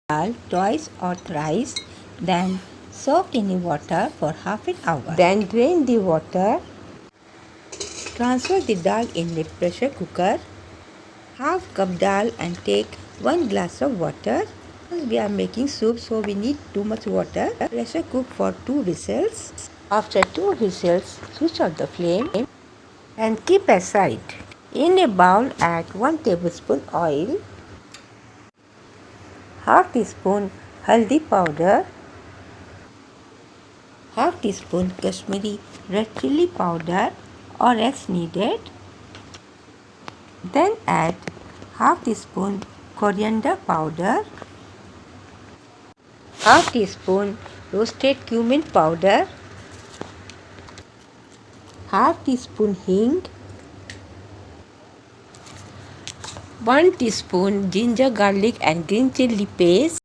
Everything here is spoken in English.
dal twice or thrice, then soak in water for half an hour. Then drain the water. Transfer the dal in a pressure cooker. Half cup dal and take 1 glass of water. We are making soup, so we need too much water. Pressure cook for 2 whistles. After 2 whistles, switch off the flame and keep aside. In a bowl, add 1 tablespoon oil, half teaspoon haldi powder, half teaspoon Kashmiri red chili powder or as needed. Then add half teaspoon coriander powder, half teaspoon roasted cumin powder, half teaspoon hing, 1 teaspoon ginger garlic and green chili paste,